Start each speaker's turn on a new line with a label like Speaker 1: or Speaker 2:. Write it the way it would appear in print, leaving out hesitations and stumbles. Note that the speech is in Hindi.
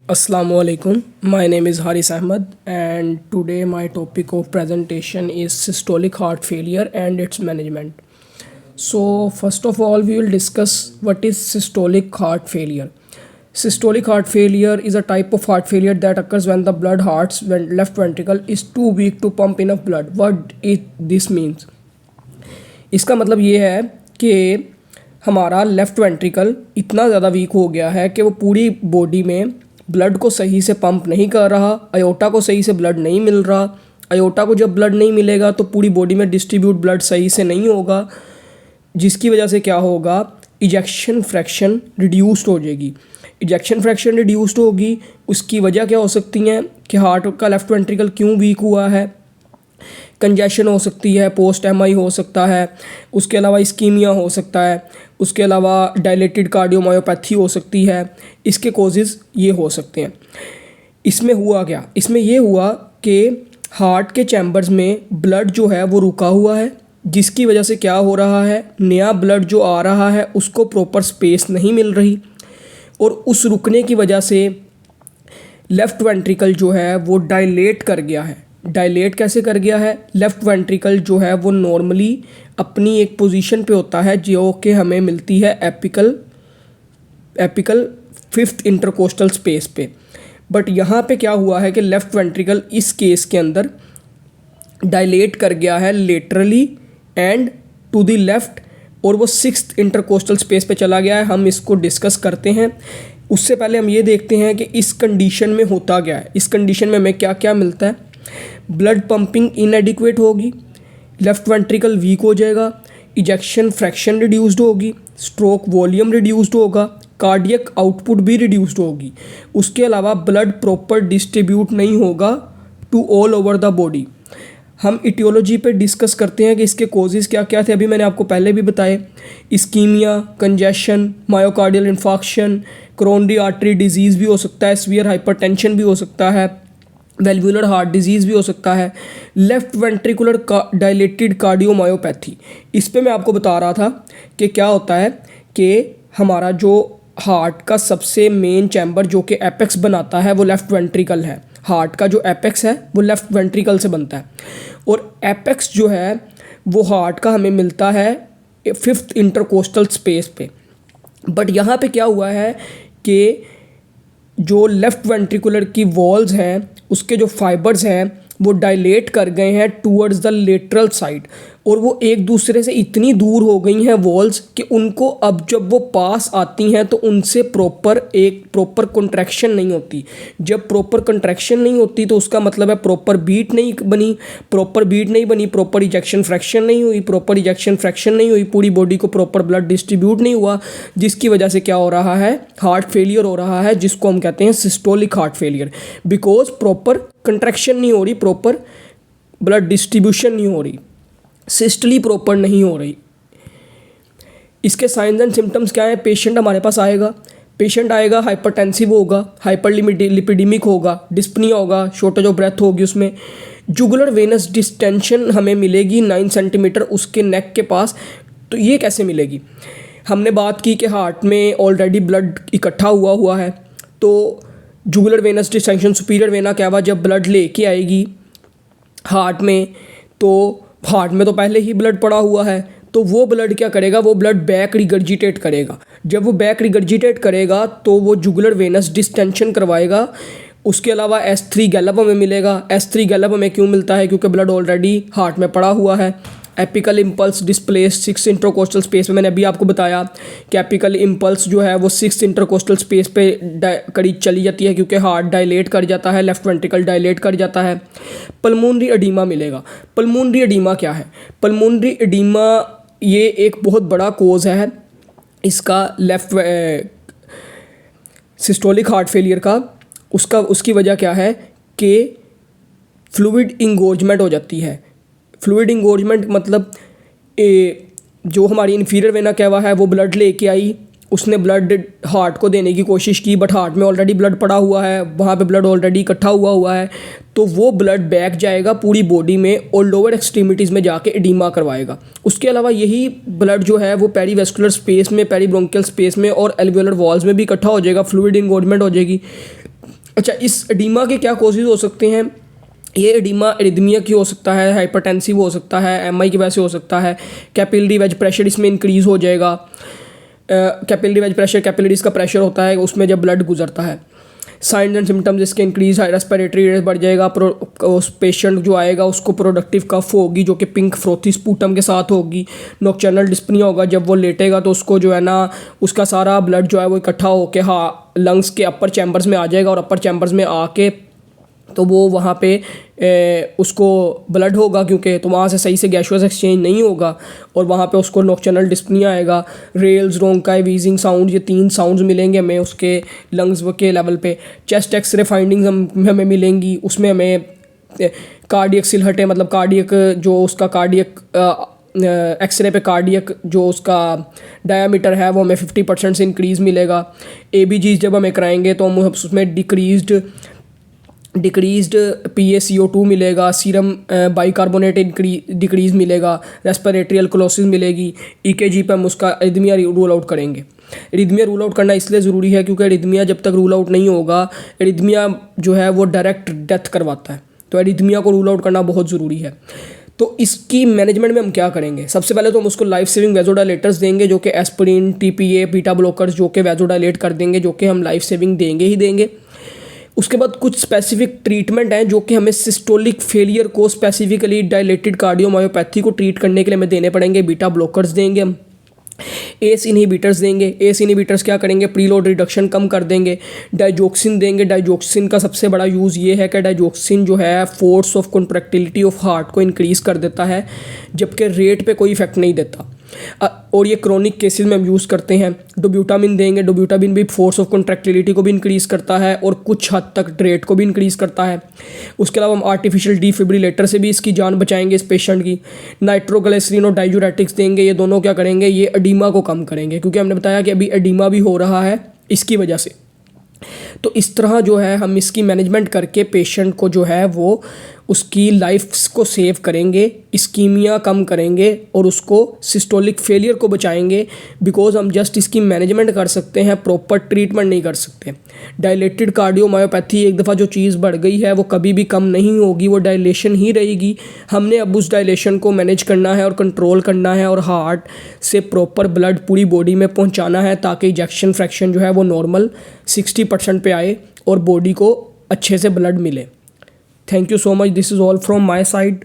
Speaker 1: Assalamualaikum. My name is Haris Ahmed, and today my topic of presentation is systolic heart failure and its management. So, first of all, we will discuss what is systolic heart failure. Systolic heart failure is a type of heart failure that occurs when the blood heart's left ventricle is too weak to pump enough blood. What this means? इसका मतलब ये है कि हमारा लेफ़्ट वेंट्रिकल इतना ज़्यादा वीक हो गया है कि वो पूरी बॉडी में ब्लड को सही से पंप नहीं कर रहा, अयोटा को सही से ब्लड नहीं मिल रहा। अयोटा को जब ब्लड नहीं मिलेगा तो पूरी बॉडी में डिस्ट्रीब्यूट ब्लड सही से नहीं होगा, जिसकी वजह से क्या होगा, इजेक्शन फ्रैक्शन रिड्यूस्ड हो जाएगी। इजेक्शन फ्रैक्शन रिड्यूस्ड होगी, उसकी वजह क्या हो सकती हैं कि हार्ट का लेफ़्ट वेंट्रिकल क्यों वीक हुआ है। कंजेशन हो सकती है, पोस्ट एमआई हो सकता है, उसके अलावा इस्कीमिया हो सकता है, उसके अलावा डायलेटेड कार्डियोमायोपैथी हो सकती है। इसके कॉजेज़ ये हो सकते हैं। इसमें हुआ क्या, इसमें ये हुआ कि हार्ट के चैम्बर्स में ब्लड जो है वो रुका हुआ है, जिसकी वजह से क्या हो रहा है, नया ब्लड जो आ रहा है उसको प्रॉपर स्पेस नहीं मिल रही, और उस रुकने की वजह से लेफ़्ट वेंट्रिकल जो है वो डायलेट कर गया है। डायलेट कैसे कर गया है, लेफ़्ट वेंट्रिकल जो है वो नॉर्मली अपनी एक पोजीशन पे होता है जो कि हमें मिलती है एपिकल फिफ्थ इंटरकोस्टल स्पेस पे। बट यहाँ पे क्या हुआ है कि लेफ़्ट वेंट्रिकल इस केस के अंदर डायलेट कर गया है laterally and to the left, और वो सिक्स्थ इंटरकोस्टल स्पेस पे चला गया है। हम इसको डिस्कस करते हैं। उससे पहले हम ये देखते हैं कि इस कंडीशन में होता क्या है। इस कंडीशन में हमें क्या क्या मिलता है। ब्लड पंपिंग इनएडिक्वेट होगी, लेफ़्ट वेंट्रिकल वीक हो जाएगा, इजेक्शन फ्रैक्शन रिड्यूस्ड होगी, स्ट्रोक वॉल्यूम रिड्यूस्ड होगा, कार्डियक आउटपुट भी रिड्यूस्ड होगी। उसके अलावा ब्लड प्रॉपर डिस्ट्रीब्यूट नहीं होगा to all over the body. हम इटियोलॉजी पे डिस्कस करते हैं कि इसके कॉजेज़ क्या क्या थे। अभी मैंने आपको पहले भी बताए, ischaemia, congestion, myocardial infarction, coronary artery disease भी हो सकता है, सीवियर हाइपरटेंशन भी हो सकता है, वेल्वुलर हार्ट डिजीज़ भी हो सकता है, लेफ़्ट वेंट्रिकुलर डायलेटेड कार्डियोमायोपैथी। इस पे मैं आपको बता रहा था कि क्या होता है कि हमारा जो हार्ट का सबसे मेन चैम्बर जो कि एपेक्स बनाता है वो लेफ़्ट वेंट्रिकल है। हार्ट का जो एपेक्स है वो लेफ़्ट वेंट्रिकल से बनता है, और एपेक्स जो है वो हार्ट का हमें मिलता है फिफ्थ इंटरकोस्टल स्पेस पे। बट यहाँ पे क्या हुआ है कि जो लेफ़्ट वेंट्रिकुलर की वॉल्स हैं उसके जो फाइबर्स हैं वो डायलेट कर गए हैं टूवर्ड्स द लेटरल साइड, और वो एक दूसरे से इतनी दूर हो गई हैं वॉल्स कि उनको अब जब वो पास आती हैं तो उनसे प्रॉपर कंट्रैक्शन नहीं होती। जब प्रॉपर कंट्रैक्शन नहीं होती तो उसका मतलब है प्रॉपर बीट नहीं बनी, प्रॉपर इजेक्शन फ्रैक्शन नहीं हुई, पूरी बॉडी को प्रॉपर ब्लड डिस्ट्रीब्यूट नहीं हुआ, जिसकी वजह से क्या हो रहा है, हार्ट फेलियर हो रहा है, जिसको हम कहते हैं systolic heart failure. Because proper contraction नहीं हो रही, प्रॉपर ब्लड डिस्ट्रीब्यूशन नहीं हो रही, सिस्टली प्रॉपर नहीं हो रही। इसके साइंस एंड सिम्टम्स क्या है। पेशेंट हमारे पास आएगा, हाइपरटेंसिव होगा, हाइपरलिपिडेमिक होगा, डिस्पनिया होगा, शॉर्टेज ऑफ ब्रेथ होगी, उसमें जुगुलर वेनस डिस्टेंशन हमें मिलेगी 9 सेंटीमीटर उसके नेक के पास। तो ये कैसे मिलेगी, हमने बात की कि हार्ट में ऑलरेडी ब्लड इकट्ठा हुआ है, तो jugular venous distension, superior vena cava जब ब्लड लेके आएगी हार्ट में, तो हार्ट में तो पहले ही ब्लड पड़ा हुआ है, तो वो ब्लड क्या करेगा, वो ब्लड बैक रिगर्जिटेट करेगा। जब वो बैक रिगर्जिटेट करेगा तो वो जुगुलर वेनस डिस्टेंशन करवाएगा। उसके अलावा S3 गैलप हमें मिलेगा। S3 गैलप हमें क्यों मिलता है, क्योंकि ब्लड ऑलरेडी हार्ट में पड़ा हुआ है। Apical impulse displace 6 intercostal space में, मैंने अभी आपको बताया कि एपिकल इम्पल्स जो है वो 6 इंटरकोस्टल स्पेस पे करीब चली जाती है, क्योंकि हार्ट डायलेट कर जाता है, लेफ़्ट वेंट्रिकल डायलेट कर जाता है। पल्मोनरी एडीमा मिलेगा। पल्मोनरी एडीमा क्या है, पल्मोनरी एडीमा ये एक बहुत बड़ा कोज है इसका सिस्टोलिक हार्ट फेलियर का। उसकी वजह क्या है कि फ्लूइड इंगोर्जमेंट हो जाती है। फ्लूइड इंगोर्जमेंट मतलब जो हमारी इन्फीरियर वेना कैवा है वो ब्लड लेके आई, उसने ब्लड हार्ट को देने की कोशिश की, बट हार्ट में ऑलरेडी ब्लड पड़ा हुआ है, वहाँ पे ब्लड ऑलरेडी इकट्ठा हुआ है, तो वो ब्लड बैक जाएगा पूरी बॉडी में और लोअर एक्सट्रीमिटीज़ में जाके एडीमा करवाएगा। उसके अलावा यही ब्लड जो है वो पेरीवेस्कुलर स्पेस में, पेरीब्रोंकियल स्पेस में और एल्वियोलर वॉल्स में भी इकट्ठा हो जाएगा, फ्लूइड इंगोर्जमेंट हो जाएगी। अच्छा, इस एडिमा के क्या कॉजेज हो सकते हैं? ये एडिमा एरिथमिया की हो सकता है, हाइपरटेंसिव हो सकता है, एमआई की वजह से हो सकता है, कैपिलरी वेज प्रेशर इसमें इंक्रीज़ हो जाएगा। कैपिलरी वेज प्रेशर, कैपिलरीज का प्रेशर होता है उसमें जब ब्लड गुजरता है। साइंस एंड सिम्टम्स इसके इंक्रीज रेस्पिरेटरी रेट बढ़ जाएगा। उस पेशेंट जो आएगा उसको प्रोडक्टिव कफ होगी जो कि पिंक फ्रोथी स्पूटम के साथ होगी। नॉक्टर्नल डिस्पनिया होगा, जब वो लेटेगा तो उसको जो है ना उसका सारा ब्लड जो है वो इकट्ठा होकर लंग्स के अपर चैम्बर्स में आ जाएगा, और अपर चैम्बर्स में आके तो वो वहाँ पे उसको ब्लड होगा, क्योंकि तो वहाँ से सही से गैसुअस एक्सचेंज नहीं होगा, और वहाँ पे उसको नॉक्टर्नल डिस्पनिया आएगा। रेल्स, रोंकाई, वीजिंग साउंड, ये 3 साउंड्स मिलेंगे हमें उसके लंग्स के लेवल पे। चेस्ट एक्सरे फाइंडिंग्स हमें मिलेंगी, उसमें हमें कार्डियक सिलहटें, मतलब कार्डियक जो उसका कार्डियक एक्सरे पे कार्डियक जो उसका डायामीटर है वो हमें 50% से इंक्रीज़ मिलेगा। ABG जब हमें कराएंगे तो हम उसमें डिक्रीज़ड PaCO2 मिलेगा, सीरम बाइकार्बोनेट डिक्रीज़ मिलेगा, रेस्पिरेटरी अल्कोलोसिस मिलेगी। EKG पे हम उसका एरिथमिया रूल आउट करेंगे। एरिथमिया रूल आउट करना इसलिए ज़रूरी है क्योंकि एरिथमिया जब तक रूल आउट नहीं होगा, एरिथमिया जो है वो डायरेक्ट डेथ करवाता है, तो एरिथमिया को रूल आउट करना बहुत ज़रूरी है। तो इसकी मैनेजमेंट में हम क्या करेंगे? सबसे पहले तो हम उसको लाइफ सेविंग वैज़ोडाइलेटर्स देंगे, जो कि एस्पिरिन, TPA, बीटा ब्लॉकर्स, जो कि वैज़ोडाइलेट कर देंगे, जो कि हम लाइफ सेविंग देंगे ही देंगे। उसके बाद कुछ स्पेसिफिक ट्रीटमेंट हैं जो कि हमें सिस्टोलिक फेलियर को स्पेसिफिकली डायलेटेड कार्डियोमायोपैथी को ट्रीट करने के लिए हमें देने पड़ेंगे। बीटा ब्लॉकर्स देंगे हम, एस इनहिबिटर्स देंगे। एस इनहिबिटर्स क्या करेंगे? प्रीलोड रिडक्शन कम कर देंगे। डाइजोक्सिन देंगे। डाइजोक्सिन का सबसे बड़ा यूज़ ये है कि डाइजोक्सिन जो है force of contractility of heart को इंक्रीज़ कर देता है, जबकि रेट पे कोई इफेक्ट नहीं देता। और ये क्रोनिक केसेस में हम यूज़ करते हैं। डोब्यूटामिन देंगे। डोब्यूटामिन भी फोर्स ऑफ कॉन्ट्रैक्टिलिटी को भी इंक्रीज़ करता है और कुछ हद तक रेट को भी इंक्रीज़ करता है। उसके अलावा हम आर्टिफिशियल डिफिब्रिलेटर से भी इसकी जान बचाएंगे इस पेशेंट की। नाइट्रोग्लिसरीन और डाइजूरेटिक्स देंगे। ये दोनों क्या करेंगे? ये एडिमा को कम करेंगे, क्योंकि हमने बताया कि अभी एडिमा भी हो रहा है इसकी वजह से। तो इस तरह जो है हम इसकी मैनेजमेंट करके पेशेंट को जो है वो उसकी लाइफ को सेव करेंगे, इस्कीमिया कम करेंगे और उसको सिस्टोलिक फेलियर को बचाएंगे। बिकॉज हम जस्ट इसकी मैनेजमेंट कर सकते हैं, प्रॉपर ट्रीटमेंट नहीं कर सकते। डायलेटेड कार्डियोमायोपैथी एक दफ़ा जो चीज़ बढ़ गई है वो कभी भी कम नहीं होगी, वो डायलेशन ही रहेगी। हमने अब उस डायलेशन को मैनेज करना है और कंट्रोल करना है और हार्ट से प्रॉपर ब्लड पूरी बॉडी में पहुँचाना है, ताकि इजेक्शन फ्रैक्शन जो है वो नॉर्मल 60% पे आए और बॉडी को अच्छे से ब्लड मिले। Thank you so much. This is all from my side.